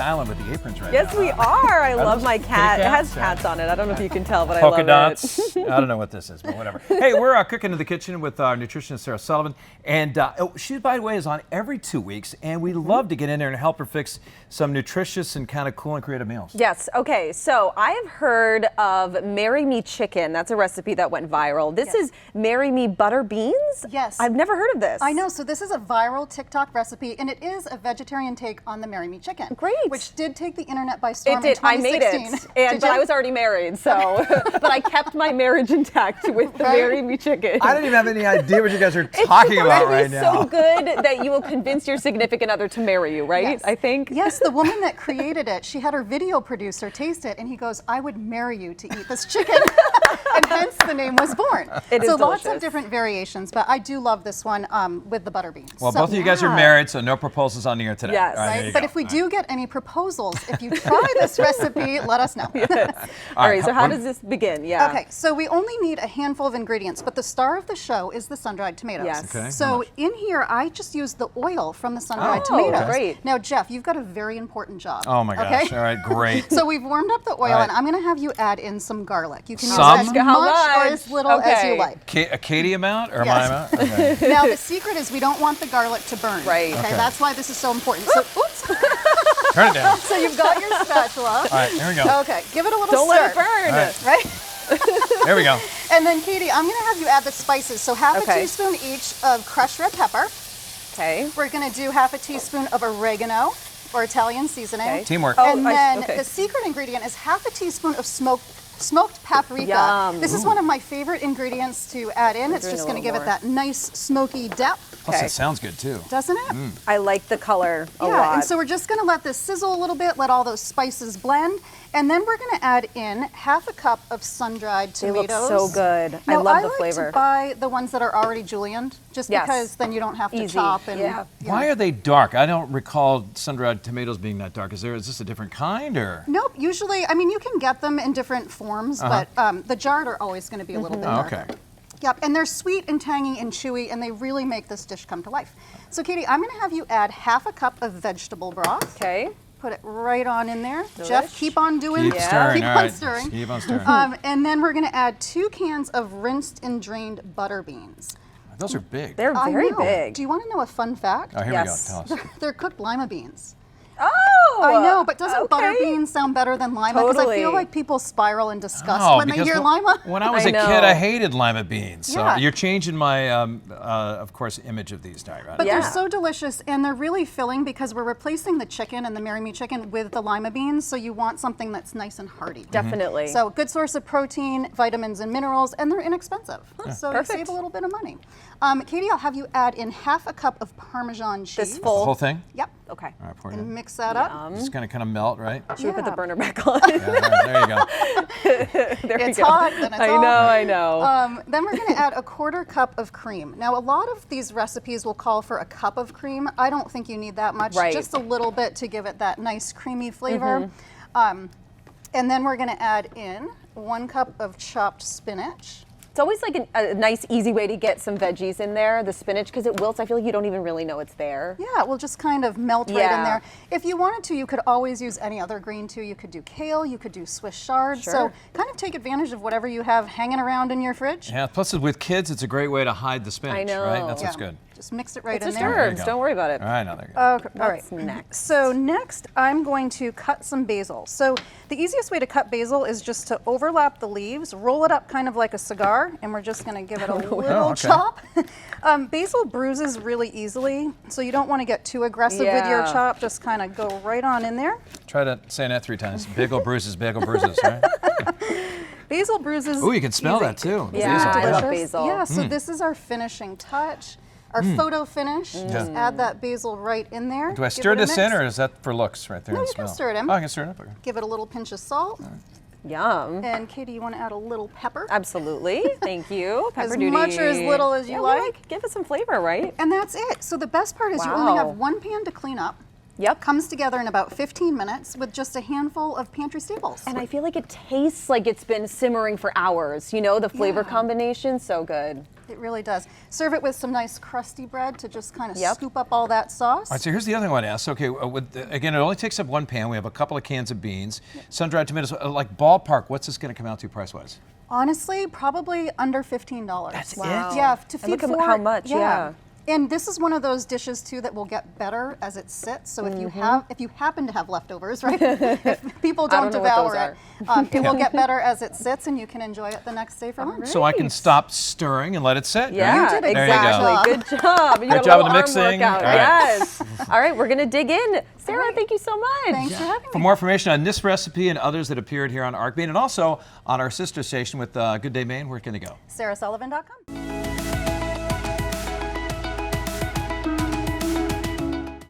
styling with the aprons right Yes, now. we are. I love those my kitty cat. It has cats? cats on it. I don't know if you can tell, but Polka I love dots. it. I don't know what this is, but whatever. Hey, we're cooking in the kitchen with our nutritionist, Sara Sullivan. And she, by the way, is on every 2 weeks. And we love to get in there and help her fix some nutritious and kind of cool and creative meals. Yes. Okay. So I have heard of Marry Me Chicken. That's a recipe that went viral. This is Marry Me Butter Beans? Yes. I've never heard of this. I know. So this is a viral TikTok recipe, and it is a vegetarian take on the Marry Me Chicken. Great. Which did take the internet by storm It did. in 2016. I made it. But I was already married, so. But I kept my marriage intact with the Marry Me Chicken. I don't even have any idea what you guys are talking about right now. It's so good that you will convince your significant other to marry you, right? Yes. I think. Yes, the woman that created it, she had her video producer taste it, and he goes, "I would marry you to eat this chicken." And hence the name was born. It is so lots delicious. of different variations, but I do love this one with the butter beans. Well, So- both of you guys are married, so no proposals on the air today. Yes. All right, there Right? you But go. if we do get any proposals, if you try this recipe, let us know. All right. So how does this begin? Yeah. Okay, so we only need a handful of ingredients, but the star of the show is the sun-dried tomatoes. Yes. Okay, how So much? in here, I just used the oil from the sun-dried Oh, tomatoes. great. Now, Jeff, you've got a very important job. Oh my gosh. Okay? All right, great. So we've warmed up the oil, All right. and I'm going to have you add in some garlic. You can Some? use as How much or much? as little as you Okay. like. A Katie amount or my Yes. amount? Okay. Now, the secret is we don't want the garlic to burn. Right. Okay, Okay. that's why this is so important. So, oops. Turn it down. So you've got your spatula. All right, here we go. Okay, give it a little Don't stir. let it burn. All right. Right? There we go. And then, Katie, I'm going to have you add the spices. So half Okay. a teaspoon each of crushed red pepper. Okay. We're going to do half a teaspoon of oregano or Italian seasoning. Okay. Teamwork. Oh, And then okay. the secret ingredient is half a teaspoon of smoked paprika. Yum. This is one of my favorite ingredients to add in. It's doing just a going to give little it that nice smoky depth, Plus, Okay. it sounds good too. doesn't it? I like the color a Yeah, lot. and so we're just going to let this sizzle a little bit, let all those spices blend, and then we're going to add in half a cup of sun-dried They look tomatoes. so good. I Now, love the like flavor. to buy the ones that are already julienned, just Yes. because then you don't have to Easy. chop. And, Yeah. you know. Why are they dark? I don't recall sun-dried tomatoes being that dark. Is this a different kind or? Nope, usually, I mean, you can get them in different forms, but the jarred are always going to be a little bit Oh, darker. okay. Yep, and they're sweet and tangy and chewy, and they really make this dish come to life. So, Katie, I'm going to have you add half a cup of vegetable broth. Okay. Put it right on in there. Jeff, Delish. keep on doing. Keep stirring. Keep All on right. stirring. Keep on stirring. And then we're going to add 2 cans of rinsed and drained butter beans. Those are big. They're I very know. big. Do you want to know a fun fact? Oh, here Yes. we go. Tell us. They're cooked lima beans. Oh. I know, but doesn't butter okay. beans sound better than lima? Because I Totally. feel like people spiral in disgust Oh, when they because hear lima. when I was I a know. kid, I hated lima beans. So Yeah. you're changing my, of course, image of these, right? But Yeah. they're so delicious, and they're really filling because we're replacing the chicken and the Marry Me chicken with the lima beans, so you want something that's nice and hearty. Definitely. So good source of protein, vitamins, and minerals, and they're inexpensive. So you Perfect. save a little bit of money. Katie, I'll have you add in half a cup of Parmesan cheese. This The full. whole thing? Yep. Okay. All right, pour it And in. mix that up. It's going to kind of melt, right? Should we put the Yeah. burner back on? Yeah, all right, there you go. There we It's go. hot, then it's I on. know. I know. Then we're going to add a 1/4 cup of cream. Now, a lot of these recipes will call for a cup of cream. I don't think you need that much. Right. Just a little bit to give it that nice creamy flavor. And then we're going to add in 1 cup of chopped spinach. It's always like a nice, easy way to get some veggies in there, the spinach, because it wilts. I feel like you don't even really know it's there. Yeah, it will just kind of melt right in Yeah. there. If you wanted to, you could always use any other green too. You could do kale, you could do Swiss chard. So Sure. kind of take advantage of whatever you have hanging around in your fridge. Yeah, plus with kids, it's a great way to hide the spinach, right? know. That's what's Yeah. good. Just mix it right It's in just there. There you herbs. go. Don't worry about it. All right, now there you go. Okay, all right. What's next? So next, I'm going to cut some basil. So the easiest way to cut basil is just to overlap the leaves, roll it up kind of like a cigar, and we're just going to give it a little okay. chop. Basil bruises really easily, so you don't want to get too aggressive with your Yeah. chop. Just kind of go right on in there. Try to say that 3 times. Bagel bruises, right? Basil bruises. Oh, you can smell easy. that too. the Yeah, basil. I love Delicious. basil. Yeah, so this is our finishing touch. Our photo finish. Just add that basil right in there. Do I Give stir it a this in, mix. or is that for looks right there? No, and you can smell? stir it in. Oh, I can stir it up. Okay. Give it a little pinch of salt. Yum. And Katie, you want to add a little pepper? Absolutely. Thank you. Pepper As duty. much or as little as you Yeah, we like. Give it some flavor, right? And that's it. So the best part is you only Wow. have 1 pan to clean up. Yep. Comes together in about 15 minutes with just a handful of pantry staples. And I feel like it tastes like it's been simmering for hours. You know, the flavor Yeah. combination, so good. It really does. Serve it with some nice crusty bread to just kind of Yep. scoop up all that sauce. All right, so here's the other thing I want to ask. Okay, again, it only takes up one pan. We have a couple of cans of beans, sun-dried tomatoes. Like ballpark, what's this going to come out to price-wise? Honestly, probably under $15. That's Wow. it? Yeah, to And feed look at four. how much, yeah. And this is one of those dishes too that will get better as it sits. So if you happen to have leftovers, right? If people don't don't know what devour those it, it will get better as it sits, and you can enjoy it the next day for lunch. So I can stop stirring and let it sit? Yeah, You did it. There you go. exactly. Good job. You got a job with little the arm mixing. workout. All right. Yes. All right, we're gonna dig in. Sarah, right. thank you so much. Thanks for having For me. more information on this recipe and others that appeared here on ArcBean and also on our sister station with Good Day Maine, where can they go? SaraSullivan.com.